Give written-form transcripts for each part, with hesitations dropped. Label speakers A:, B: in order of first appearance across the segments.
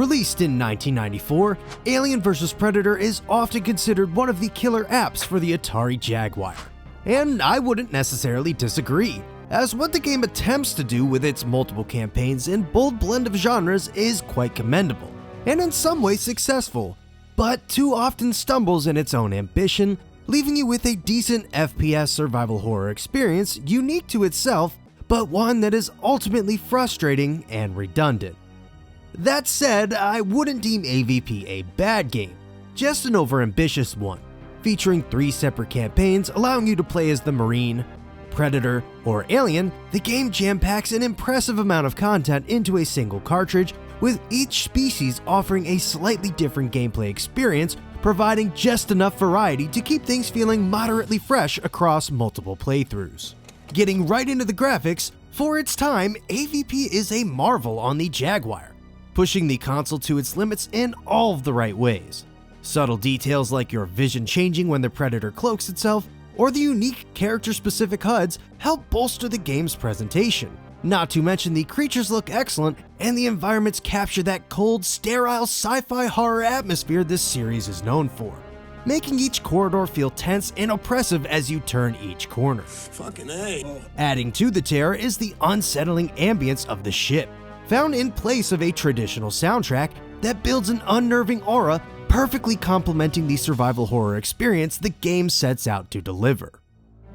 A: Released in 1994, Alien vs. Predator is often considered one of the killer apps for the Atari Jaguar. And I wouldn't necessarily disagree, as what the game attempts to do with its multiple campaigns and bold blend of genres is quite commendable, and in some ways successful, but too often stumbles in its own ambition, leaving you with a decent FPS survival horror experience unique to itself, but one that is ultimately frustrating and redundant. That said, I wouldn't deem AVP a bad game, just an overambitious one, featuring 3 separate campaigns allowing you to play as the Marine, Predator, or Alien. The game jam-packs an impressive amount of content into a single cartridge, with each species offering a slightly different gameplay experience, providing just enough variety to keep things feeling moderately fresh across multiple playthroughs. Getting right into the graphics, for its time, AVP is a marvel on the Jaguar, pushing the console to its limits in all of the right ways. Subtle details like your vision changing when the Predator cloaks itself, or the unique character-specific HUDs help bolster the game's presentation. Not to mention the creatures look excellent, and the environments capture that cold, sterile sci-fi horror atmosphere this series is known for, making each corridor feel tense and oppressive as you turn each corner.
B: Fucking A.
A: Adding to the terror is the unsettling ambience of the ship, found in place of a traditional soundtrack that builds an unnerving aura, perfectly complementing the survival horror experience the game sets out to deliver.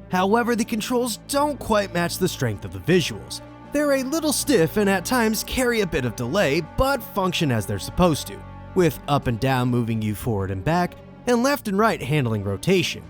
A: However, the controls don't quite match the strength of the visuals. They're a little stiff and at times carry a bit of delay, but function as they're supposed to, with up and down moving you forward and back, and left and right handling rotation.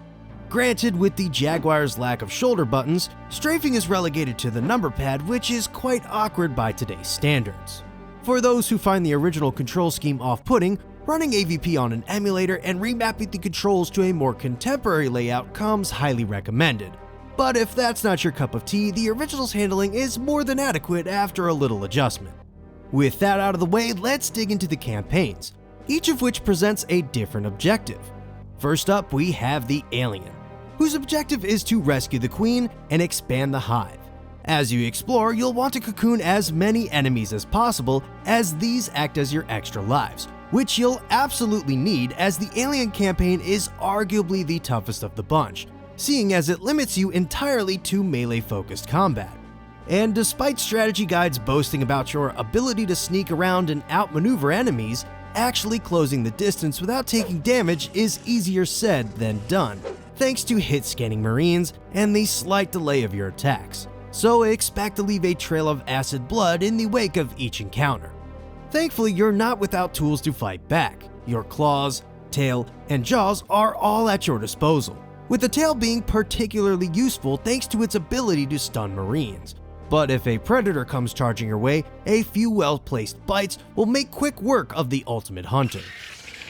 A: Granted, with the Jaguar's lack of shoulder buttons, strafing is relegated to the number pad, which is quite awkward by today's standards. For those who find the original control scheme off-putting, running AVP on an emulator and remapping the controls to a more contemporary layout comes highly recommended. But if that's not your cup of tea, the original's handling is more than adequate after a little adjustment. With that out of the way, let's dig into the campaigns, each of which presents a different objective. First up, we have the Alien, whose objective is to rescue the Queen and expand the Hive. As you explore, you'll want to cocoon as many enemies as possible, as these act as your extra lives, which you'll absolutely need, as the Alien campaign is arguably the toughest of the bunch, seeing as it limits you entirely to melee-focused combat. And despite strategy guides boasting about your ability to sneak around and outmaneuver enemies, actually closing the distance without taking damage is easier said than done, thanks to hit-scanning Marines and the slight delay of your attacks, so expect to leave a trail of acid blood in the wake of each encounter. Thankfully, you're not without tools to fight back. Your claws, tail, and jaws are all at your disposal, with the tail being particularly useful thanks to its ability to stun Marines. But if a predator comes charging your way, a few well-placed bites will make quick work of the ultimate hunter.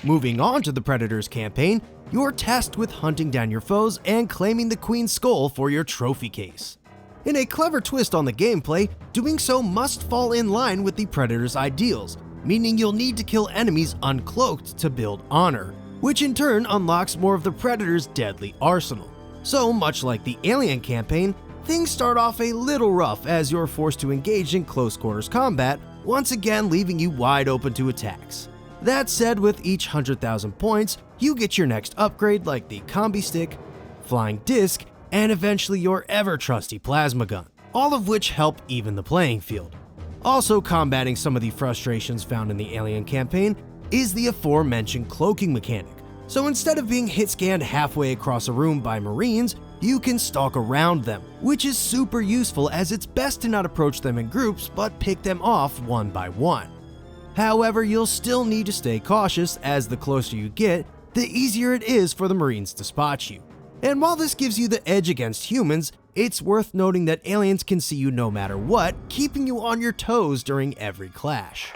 A: Moving on to the Predator's campaign, you're tasked with hunting down your foes and claiming the Queen's skull for your trophy case. In a clever twist on the gameplay, doing so must fall in line with the Predator's ideals, meaning you'll need to kill enemies uncloaked to build honor, which in turn unlocks more of the Predator's deadly arsenal. So much like the Alien campaign, things start off a little rough as you're forced to engage in close quarters combat, once again leaving you wide open to attacks. That said, with each 100,000 points, you get your next upgrade like the combi stick, flying disc, and eventually your ever-trusty plasma gun, all of which help even the playing field. Also combating some of the frustrations found in the Alien campaign is the aforementioned cloaking mechanic. So instead of being hit-scanned halfway across a room by Marines, you can stalk around them, which is super useful as it's best to not approach them in groups but pick them off one by one. However, you'll still need to stay cautious, as the closer you get, the easier it is for the Marines to spot you. And while this gives you the edge against humans, it's worth noting that aliens can see you no matter what, keeping you on your toes during every clash.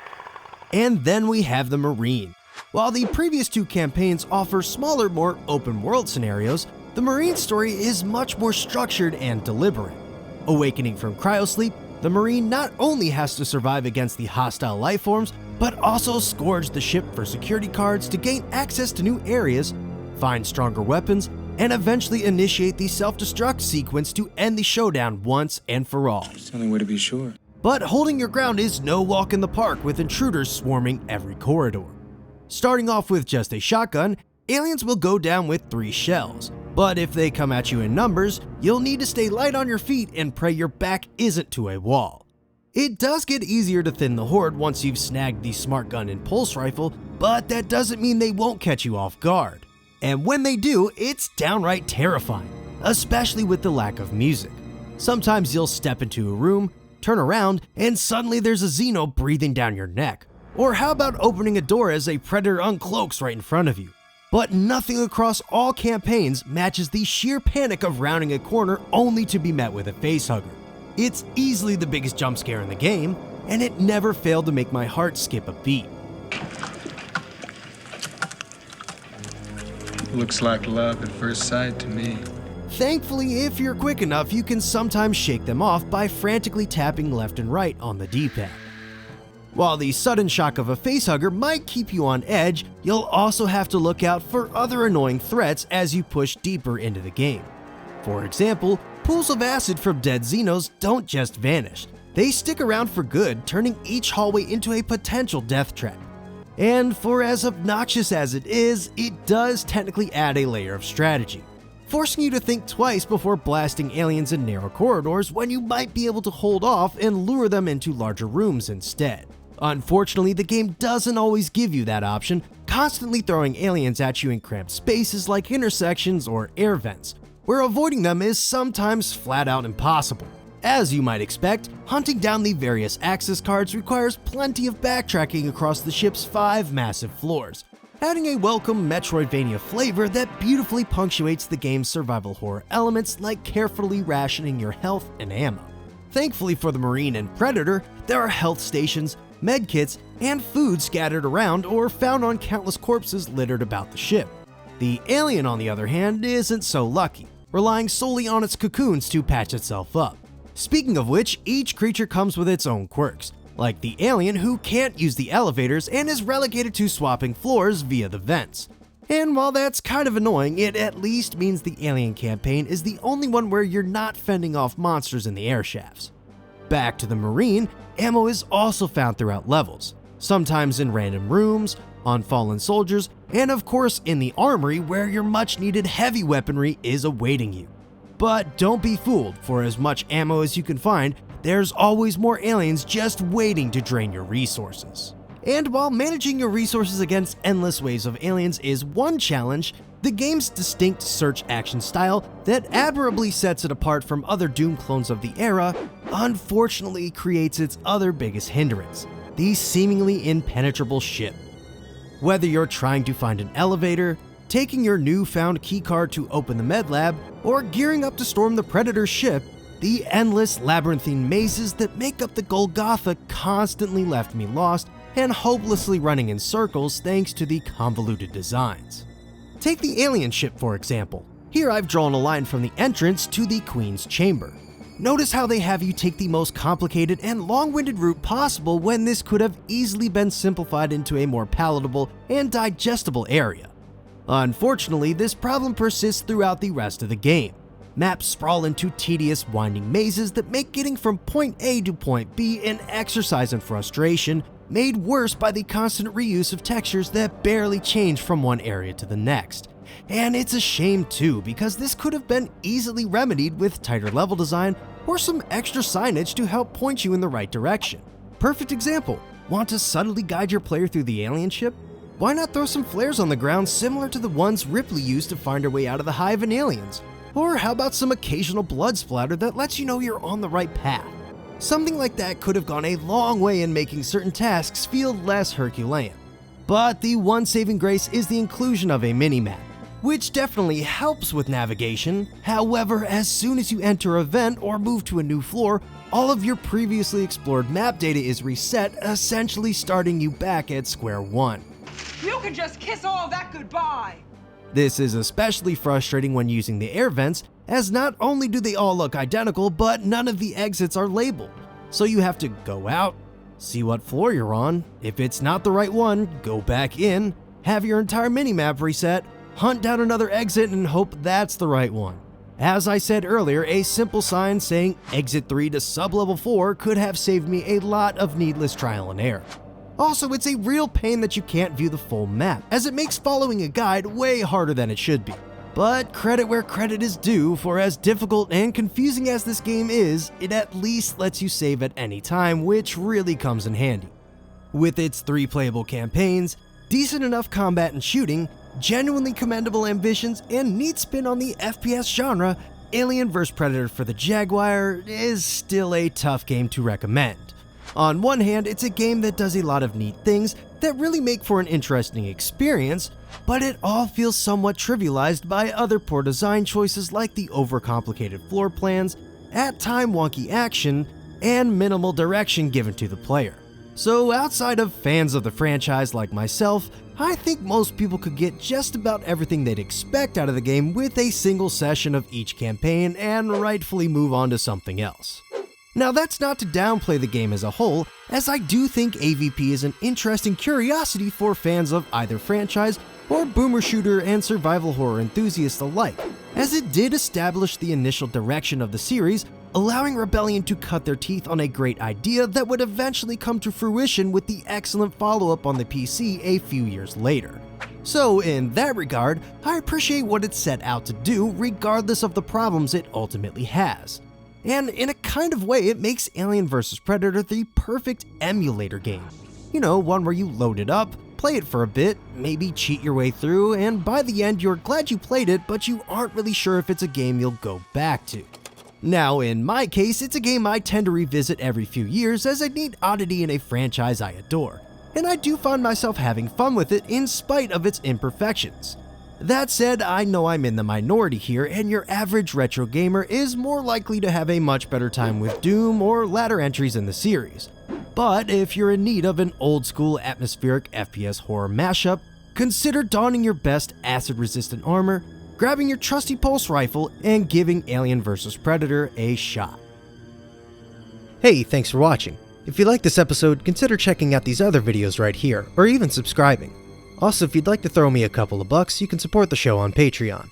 A: And then we have the Marine. While the previous 2 campaigns offer smaller, more open-world scenarios, the Marine story is much more structured and deliberate. Awakening from cryosleep, the Marine not only has to survive against the hostile lifeforms, but also scourge the ship for security cards to gain access to new areas, find stronger weapons, and eventually initiate the self-destruct sequence to end the showdown once and for all.
B: It's the only way to be sure.
A: But holding your ground is no walk in the park with intruders swarming every corridor. Starting off with just a shotgun, aliens will go down with 3 shells. But if they come at you in numbers, you'll need to stay light on your feet and pray your back isn't to a wall. It does get easier to thin the horde once you've snagged the smart gun and pulse rifle, but that doesn't mean they won't catch you off guard. And when they do, it's downright terrifying, especially with the lack of music. Sometimes you'll step into a room, turn around, and suddenly there's a Xeno breathing down your neck. Or how about opening a door as a predator uncloaks right in front of you? But nothing across all campaigns matches the sheer panic of rounding a corner only to be met with a facehugger. It's easily the biggest jump scare in the game, and it never failed to make my heart skip a beat.
B: Looks like love at first sight to me.
A: Thankfully, if you're quick enough, you can sometimes shake them off by frantically tapping left and right on the D-pad. While the sudden shock of a facehugger might keep you on edge, you'll also have to look out for other annoying threats as you push deeper into the game. For example, pools of acid from dead Xenos don't just vanish. They stick around for good, turning each hallway into a potential death trap. And for as obnoxious as it is, it does technically add a layer of strategy, forcing you to think twice before blasting aliens in narrow corridors when you might be able to hold off and lure them into larger rooms instead. Unfortunately, the game doesn't always give you that option, constantly throwing aliens at you in cramped spaces like intersections or air vents, where avoiding them is sometimes flat out impossible. As you might expect, hunting down the various access cards requires plenty of backtracking across the ship's 5 massive floors, adding a welcome Metroidvania flavor that beautifully punctuates the game's survival horror elements like carefully rationing your health and ammo. Thankfully for the Marine and Predator, there are health stations, medkits, and food scattered around or found on countless corpses littered about the ship. The alien, on the other hand, isn't so lucky, relying solely on its cocoons to patch itself up. Speaking of which, each creature comes with its own quirks, like the alien who can't use the elevators and is relegated to swapping floors via the vents. And while that's kind of annoying, it at least means the alien campaign is the only one where you're not fending off monsters in the air shafts. Back to the Marine, ammo is also found throughout levels, sometimes in random rooms, on fallen soldiers, and of course in the armory where your much needed heavy weaponry is awaiting you. But don't be fooled, for as much ammo as you can find, there's always more aliens just waiting to drain your resources. And while managing your resources against endless waves of aliens is one challenge, the game's distinct search action style that admirably sets it apart from other Doom clones of the era, unfortunately creates its other biggest hindrance, the seemingly impenetrable ship. Whether you're trying to find an elevator, taking your newfound keycard to open the med lab, or gearing up to storm the Predator's ship, the endless labyrinthine mazes that make up the Golgotha constantly left me lost and hopelessly running in circles thanks to the convoluted designs. Take the alien ship for example. Here I've drawn a line from the entrance to the Queen's Chamber. Notice how they have you take the most complicated and long-winded route possible when this could have easily been simplified into a more palatable and digestible area. Unfortunately, this problem persists throughout the rest of the game. Maps sprawl into tedious, winding mazes that make getting from point A to point B an exercise in frustration, made worse by the constant reuse of textures that barely change from one area to the next. And it's a shame too, because this could have been easily remedied with tighter level design or some extra signage to help point you in the right direction. Perfect example, want to subtly guide your player through the alien ship? Why not throw some flares on the ground similar to the ones Ripley used to find her way out of the hive and aliens? Or how about some occasional blood splatter that lets you know you're on the right path? Something like that could have gone a long way in making certain tasks feel less Herculean. But the one saving grace is the inclusion of a minimap, which definitely helps with navigation. However, as soon as you enter a vent or move to a new floor, all of your previously explored map data is reset, essentially starting you back at square one.
C: You can just kiss all that goodbye!
A: This is especially frustrating when using the air vents, as not only do they all look identical, but none of the exits are labeled. So you have to go out, see what floor you're on, if it's not the right one, go back in, have your entire minimap reset, hunt down another exit and hope that's the right one. As I said earlier, a simple sign saying Exit 3 to Sublevel 4 could have saved me a lot of needless trial and error. Also, it's a real pain that you can't view the full map, as it makes following a guide way harder than it should be. But credit where credit is due, for as difficult and confusing as this game is, it at least lets you save at any time, which really comes in handy. With its 3 playable campaigns, decent enough combat and shooting, genuinely commendable ambitions, and neat spin on the FPS genre, Alien vs Predator for the Jaguar is still a tough game to recommend. On one hand, it's a game that does a lot of neat things that really make for an interesting experience, but it all feels somewhat trivialized by other poor design choices like the overcomplicated floor plans, at time wonky action, and minimal direction given to the player. So outside of fans of the franchise like myself, I think most people could get just about everything they'd expect out of the game with a single session of each campaign and rightfully move on to something else. Now that's not to downplay the game as a whole, as I do think AVP is an interesting curiosity for fans of either franchise or boomer shooter and survival horror enthusiasts alike, as it did establish the initial direction of the series, allowing Rebellion to cut their teeth on a great idea that would eventually come to fruition with the excellent follow-up on the PC a few years later. So in that regard, I appreciate what it set out to do regardless of the problems it ultimately has. And in a kind of way, it makes Alien vs Predator the perfect emulator game. You know, one where you load it up, play it for a bit, maybe cheat your way through, and by the end you're glad you played it, but you aren't really sure if it's a game you'll go back to. Now, in my case, it's a game I tend to revisit every few years as a neat oddity in a franchise I adore, and I do find myself having fun with it in spite of its imperfections. That said, I know I'm in the minority here, and your average retro gamer is more likely to have a much better time with Doom or latter entries in the series. But if you're in need of an old-school atmospheric FPS horror mashup, consider donning your best acid-resistant armor, grabbing your trusty pulse rifle, and giving Alien vs Predator a shot. Hey, thanks for watching. If you like this episode, consider checking out these other videos right here, or even subscribing. Also, if you'd like to throw me a couple of bucks, you can support the show on Patreon.